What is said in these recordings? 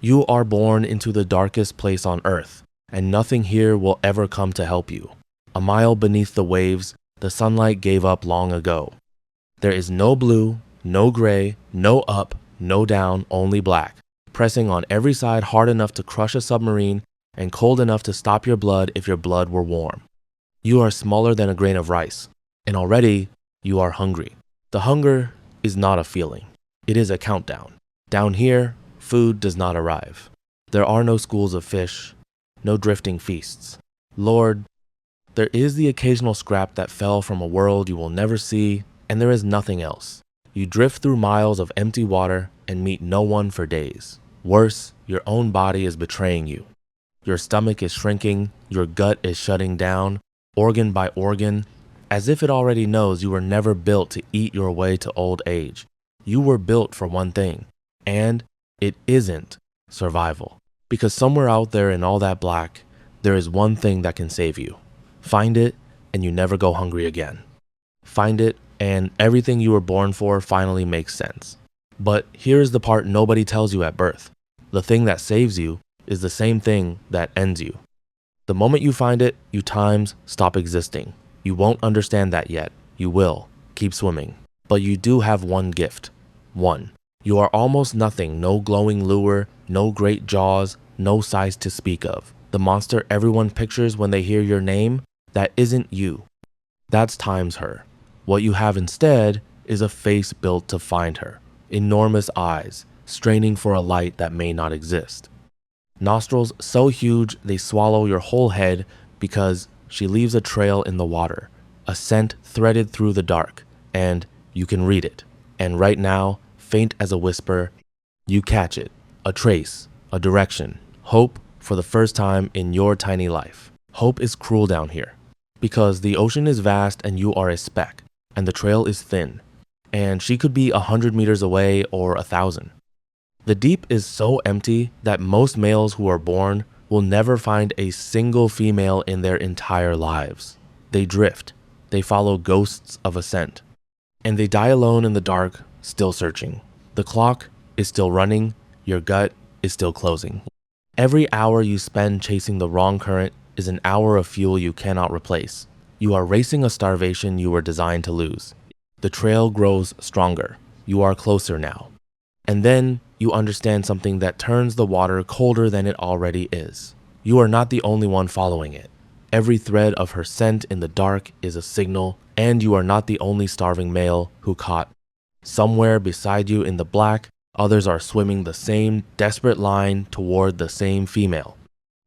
You are born into the darkest place on earth, and nothing here will ever come to help you. A mile beneath the waves, the sunlight gave up long ago. There is no blue, no gray, no up, no down, only black, pressing on every side hard enough to crush a submarine and cold enough to stop your blood if your blood were warm. You are smaller than a grain of rice, and already you are hungry. The hunger is not a feeling. It is a countdown. Down here, food does not arrive. There are no schools of fish, no drifting feasts. Lord, there is the occasional scrap that fell from a world you will never see, and there is nothing else. You drift through miles of empty water and meet no one for days. Worse, your own body is betraying you. Your stomach is shrinking, your gut is shutting down, organ by organ, as if it already knows you were never built to eat your way to old age. You were built for one thing, and it isn't survival. Because somewhere out there in all that black, there is one thing that can save you. Find it, and you never go hungry again. Find it, and everything you were born for finally makes sense. But here's the part nobody tells you at birth. The thing that saves you is the same thing that ends you. The moment you find it, you times stop existing. You won't understand that yet. You will. Keep swimming. But you do have one gift. One. You are almost nothing. No glowing lure, no great jaws, no size to speak of. The monster everyone pictures when they hear your name, that isn't you. That's times her. What you have instead is a face built to find her. Enormous eyes, straining for a light that may not exist. Nostrils so huge they swallow your whole head because she leaves a trail in the water, a scent threaded through the dark, and you can read it. And right now, faint as a whisper, you catch it. A trace, a direction, hope for the first time in your tiny life. Hope is cruel down here because the ocean is vast and you are a speck, and the trail is thin, and she could be 100 meters away or 1,000. The deep is so empty that most males who are born will never find a single female in their entire lives. They drift, they follow ghosts of a scent, and they die alone in the dark, still searching. The clock is still running, your gut is still closing. Every hour you spend chasing the wrong current is an hour of fuel you cannot replace. You are racing a starvation you were designed to lose. The trail grows stronger. You are closer now. And then you understand something that turns the water colder than it already is. You are not the only one following it. Every thread of her scent in the dark is a signal, and you are not the only starving male who caught. Somewhere beside you in the black, others are swimming the same desperate line toward the same female.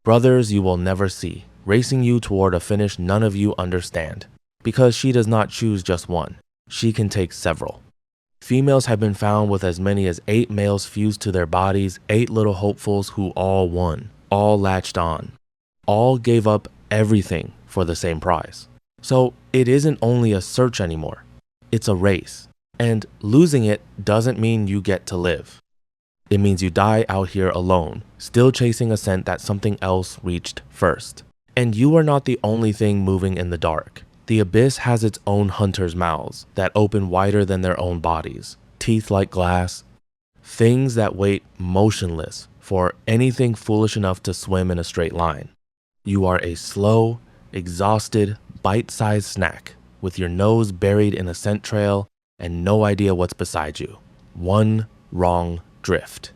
Brothers you will never see, racing you toward a finish none of you understand. Because she does not choose just one. She can take several. Females have been found with as many as 8 males fused to their bodies, 8 little hopefuls who all won, all latched on, all gave up everything for the same prize. So it isn't only a search anymore, it's a race. And losing it doesn't mean you get to live. It means you die out here alone, still chasing a scent that something else reached first. And you are not the only thing moving in the dark. The abyss has its own hunters' mouths that open wider than their own bodies, teeth like glass, things that wait motionless for anything foolish enough to swim in a straight line. You are a slow, exhausted, bite-sized snack with your nose buried in a scent trail and no idea what's beside you. One wrong drift.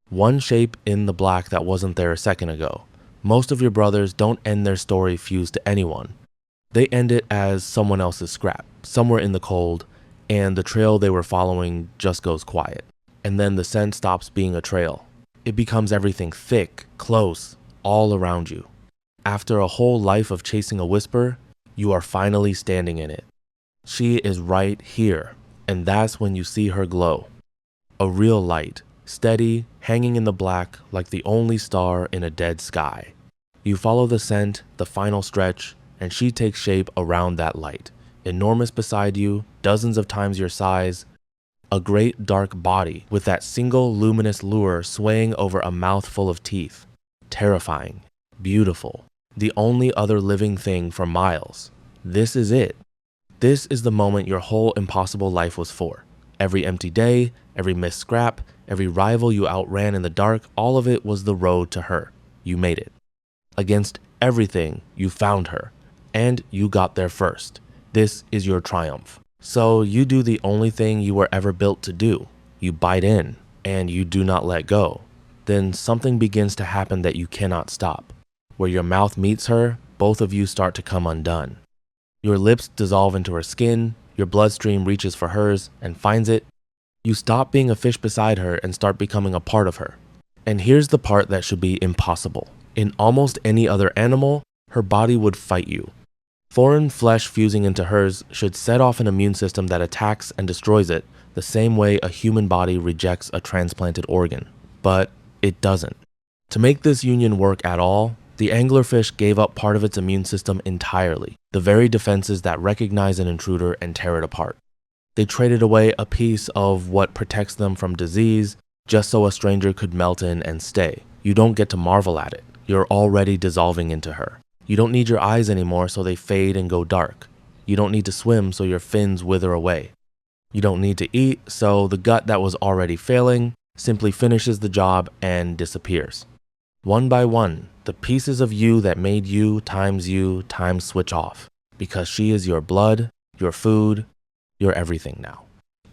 One shape in the black that wasn't there a second ago. Most of your brothers don't end their story fused to anyone. They end it as someone else's scrap, somewhere in the cold, and the trail they were following just goes quiet. And then the scent stops being a trail. It becomes everything thick, close, all around you. After a whole life of chasing a whisper, you are finally standing in it. She is right here, and that's when you see her glow. A real light, steady, hanging in the black like the only star in a dead sky. You follow the scent, the final stretch, and she takes shape around that light. Enormous beside you, dozens of times your size, a great dark body with that single luminous lure swaying over a mouthful of teeth. Terrifying, beautiful, the only other living thing for miles. This is it. This is the moment your whole impossible life was for. Every empty day, every missed scrap, every rival you outran in the dark, all of it was the road to her. You made it. Against everything, you found her. And you got there first. This is your triumph. So you do the only thing you were ever built to do. You bite in, and you do not let go. Then something begins to happen that you cannot stop. Where your mouth meets her, both of you start to come undone. Your lips dissolve into her skin, your bloodstream reaches for hers and finds it. You stop being a fish beside her and start becoming a part of her. And here's the part that should be impossible. In almost any other animal, her body would fight you. Foreign flesh fusing into hers should set off an immune system that attacks and destroys it, the same way a human body rejects a transplanted organ. But it doesn't. To make this union work at all, the anglerfish gave up part of its immune system entirely, the very defenses that recognize an intruder and tear it apart. They traded away a piece of what protects them from disease just so a stranger could melt in and stay. You don't get to marvel at it. You're already dissolving into her. You don't need your eyes anymore, so they fade and go dark. You don't need to swim, so your fins wither away. You don't need to eat, so the gut that was already failing simply finishes the job and disappears. One by one, the pieces of you that made you times switch off, because she is your blood, your food, your everything now.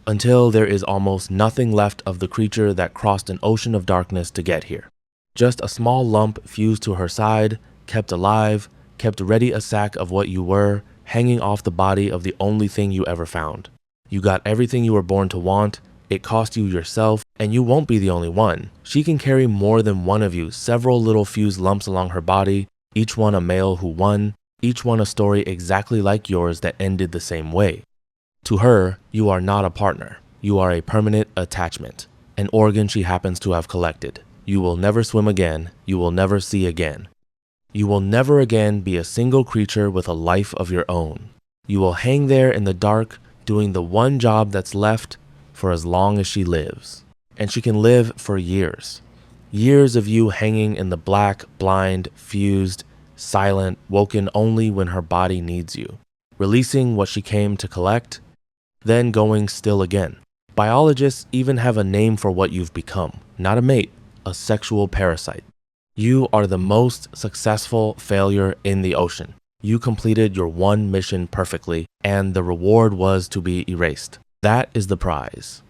Until there is almost nothing left of the creature that crossed an ocean of darkness to get here. Just a small lump fused to her side, kept alive, kept ready a sack of what you were, hanging off the body of the only thing you ever found. You got everything you were born to want, it cost you yourself, and you won't be the only one. She can carry more than one of you, several little fused lumps along her body, each one a male who won, each one a story exactly like yours that ended the same way. To her, you are not a partner. You are a permanent attachment, an organ she happens to have collected. You will never swim again. You will never see again. You will never again be a single creature with a life of your own. You will hang there in the dark, doing the one job that's left for as long as she lives. And she can live for years. Years of you hanging in the black, blind, fused, silent, woken only when her body needs you. Releasing what she came to collect, then going still again. Biologists even have a name for what you've become. Not a mate, a sexual parasite. You are the most successful failure in the ocean. You completed your one mission perfectly, and the reward was to be erased. That is the prize.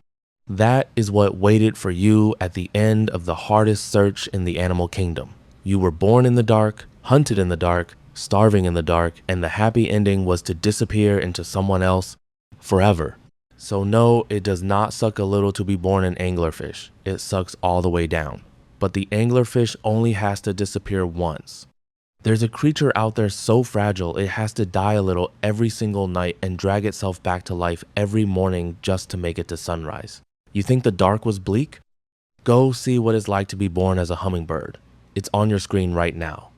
That is what waited for you at the end of the hardest search in the animal kingdom. You were born in the dark, hunted in the dark, starving in the dark, and the happy ending was to disappear into someone else forever. So no, it does not suck a little to be born an anglerfish. It sucks all the way down. But the anglerfish only has to disappear once. There's a creature out there so fragile it has to die a little every single night and drag itself back to life every morning just to make it to sunrise. You think the dark was bleak? Go see what it's like to be born as a hummingbird. It's on your screen right now.